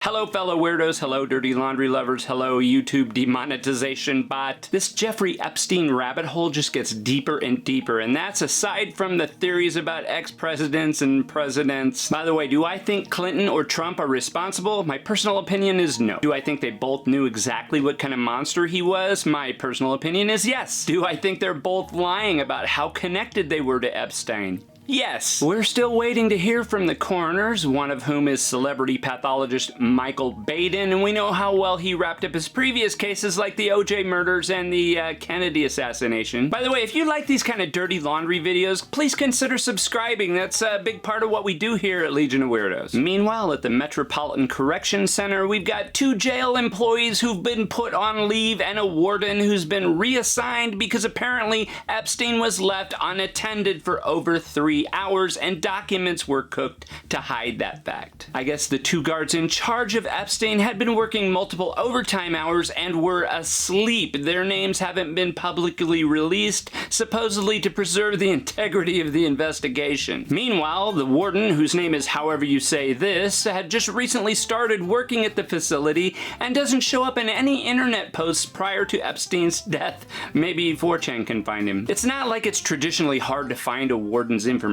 Hello fellow weirdos, hello dirty laundry lovers, hello YouTube demonetization bot. This Jeffrey Epstein rabbit hole just gets deeper and deeper, and that's aside from the theories about ex-presidents and presidents. By the way, do I think Clinton or Trump are responsible? My personal opinion is no. Do I think they both knew exactly what kind of monster he was? My personal opinion is yes. Do I think they're both lying about how connected they were to Epstein? Yes. We're still waiting to hear from the coroners, one of whom is celebrity pathologist Michael Baden, and we know how well he wrapped up his previous cases like the OJ murders and the Kennedy assassination. By the way, if you like these kind of dirty laundry videos, please consider subscribing. That's a big part of what we do here at Legion of Weirdos. Meanwhile, at the Metropolitan Correction Center, we've got 2 jail employees who've been put on leave and a warden who's been reassigned because apparently Epstein was left unattended for over 3 hours and documents were cooked to hide that fact. I guess the 2 guards in charge of Epstein had been working multiple overtime hours and were asleep. Their names haven't been publicly released, supposedly to preserve the integrity of the investigation. Meanwhile, the warden, whose name is however you say this, had just recently started working at the facility and doesn't show up in any internet posts prior to Epstein's death. Maybe 4chan can find him. It's not like it's traditionally hard to find a warden's information,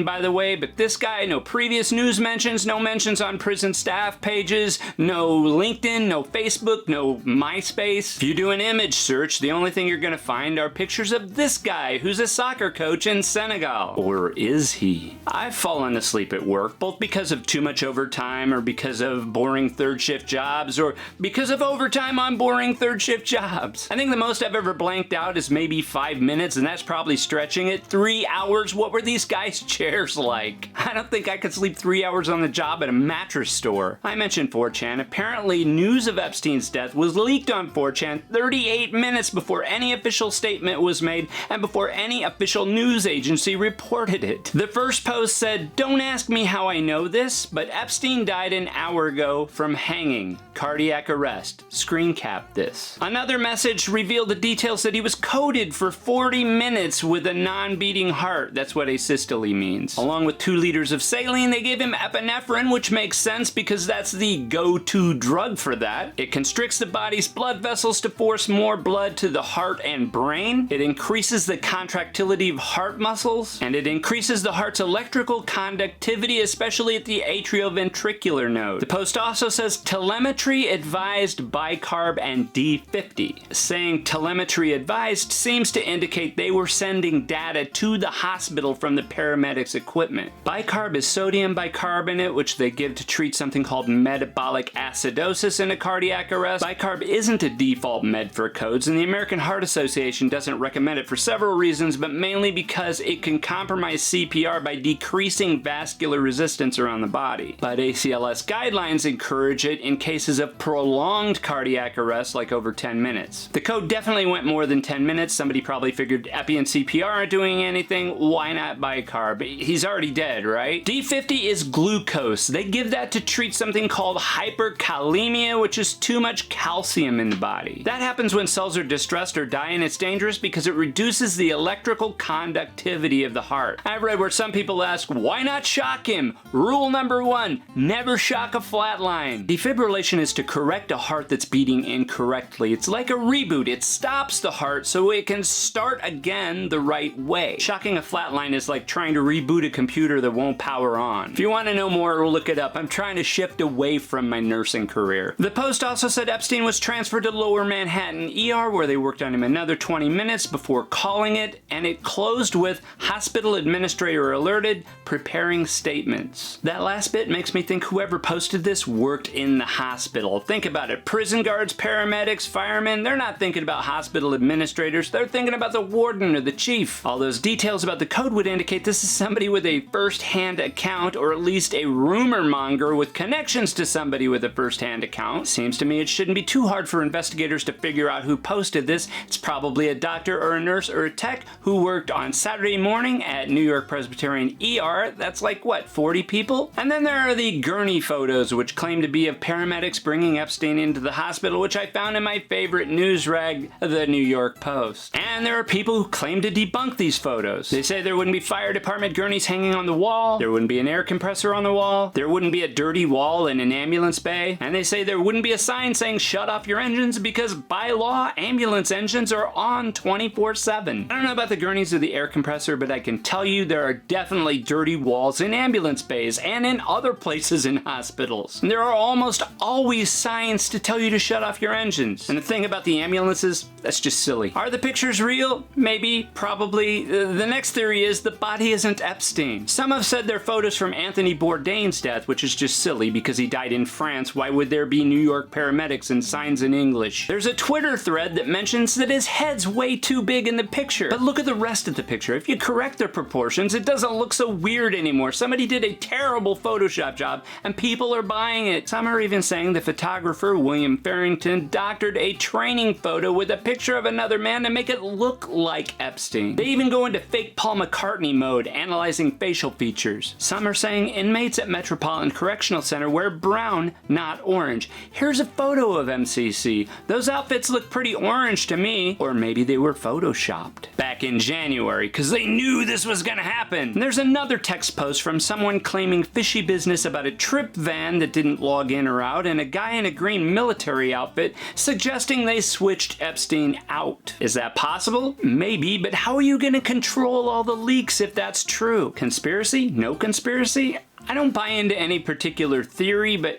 by the way, but this guy, no previous news mentions, no mentions on prison staff pages, no LinkedIn, no Facebook, no MySpace. If you do an image search, the only thing you're gonna find are pictures of this guy who's a soccer coach in Senegal. Or is he? I've fallen asleep at work, both because of too much overtime or because of boring third shift jobs or because of overtime on boring third shift jobs. I think the most I've ever blanked out is maybe 5 minutes, and that's probably stretching it. 3 hours? What were these guys' chairs like? I don't think I could sleep 3 hours on the job at a mattress store. I mentioned 4chan. Apparently, news of Epstein's death was leaked on 4chan 38 minutes before any official statement was made and before any official news agency reported it. The first post said, "Don't ask me how I know this, but Epstein died an hour ago from hanging. Cardiac arrest. Screen cap this." Another message revealed the details that he was coded for 40 minutes with a non-beating heart. That's what asystole means. Along with 2 liters of saline, they gave him epinephrine, which makes sense because that's the go-to drug for that. It constricts the body's blood vessels to force more blood to the heart and brain. It increases the contractility of heart muscles, and it increases the heart's electrical conductivity, especially at the atrioventricular node. The post also says telemetry advised bicarb and D50. Saying telemetry advised seems to indicate they were sending data to the hospital from the paramedics' equipment. Bicarb is sodium bicarbonate, which they give to treat something called metabolic acidosis in a cardiac arrest. Bicarb isn't a default med for codes, and the American Heart Association doesn't recommend it for several reasons, but mainly because it can compromise CPR by decreasing vascular resistance around the body. But ACLS guidelines encourage it in cases of prolonged cardiac arrest, like over 10 minutes. The code definitely went more than 10 minutes. Somebody probably figured Epi and CPR aren't doing anything. Why not bicarb? He's already dead, right? D50 is glucose. They give that to treat something called hyperkalemia, which is too much calcium in the body. That happens when cells are distressed or die, and it's dangerous because it reduces the electrical conductivity of the heart. I've read where some people ask, why not shock him? Rule number 1, never shock a flatline. Defibrillation is to correct a heart that's beating incorrectly. It's like a reboot. It stops the heart so it can start again the right way. Shocking a flatline is like trying to reboot a computer that won't power on. If you want to know more, look it up. I'm trying to shift away from my nursing career. The post also said Epstein was transferred to Lower Manhattan ER, where they worked on him another 20 minutes before calling it, and it closed with hospital administrator alerted, preparing statements. That last bit makes me think whoever posted this worked in the hospital. Think about it. Prison guards, paramedics, firemen, they're not thinking about hospital administrators. They're thinking about the warden or the chief. All those details about the code would indicate this is somebody with a first-hand account, or at least a rumor monger with connections to somebody with a first-hand account. Seems to me it shouldn't be too hard for investigators to figure out who posted this. It's probably a doctor or a nurse or a tech who worked on Saturday morning at New York Presbyterian ER. That's like, what, 40 people? And then there are the gurney photos, which claim to be of paramedics bringing Epstein into the hospital, which I found in my favorite news rag, the New York Post. And there are people who claim to debunk these photos. They say there wouldn't be fire department gurneys hanging on the wall, there wouldn't be an air compressor on the wall, there wouldn't be a dirty wall in an ambulance bay, and they say there wouldn't be a sign saying shut off your engines because by law, ambulance engines are on 24/7. I don't know about the gurneys or the air compressor, but I can tell you there are definitely dirty walls in ambulance bays and in other places in hospitals. And there are almost always signs to tell you to shut off your engines. And the thing about the ambulances, that's just silly. Are the pictures real? Maybe, probably. The next theory is the body isn't Epstein. Some have said they're photos from Anthony Bourdain's death, which is just silly because he died in France. Why would there be New York paramedics and signs in English? There's a Twitter thread that mentions that his head's way too big in the picture. But look at the rest of the picture. If you correct their proportions, it doesn't look so weird anymore. Somebody did a terrible Photoshop job and people are buying it. Some are even saying the photographer, William Farrington, doctored a training photo with a picture of another man to make it look like Epstein. They even go into fake Paul McCartney mode, analyzing facial features. Some are saying inmates at Metropolitan Correctional Center wear brown, not orange. Here's a photo of MCC. Those outfits look pretty orange to me. Or maybe they were photoshopped back in January because they knew this was gonna happen. And there's another text post from someone claiming fishy business about a trip van that didn't log in or out and a guy in a green military outfit suggesting they switched Epstein out. Is that possible? Maybe, but how are you gonna control all the leaks if that's true? Conspiracy? No conspiracy? I don't buy into any particular theory, but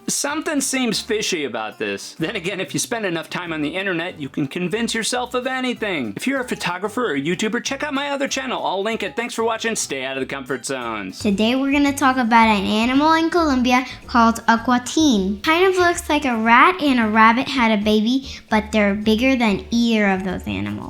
something seems fishy about this. Then again, if you spend enough time on the internet, you can convince yourself of anything. If you're a photographer or a YouTuber, check out my other channel. I'll link it. Thanks for watching. Stay out of the comfort zones. Today we're going to talk about an animal in Colombia called a guatine. Kind of looks like a rat and a rabbit had a baby, but they're bigger than either of those animals.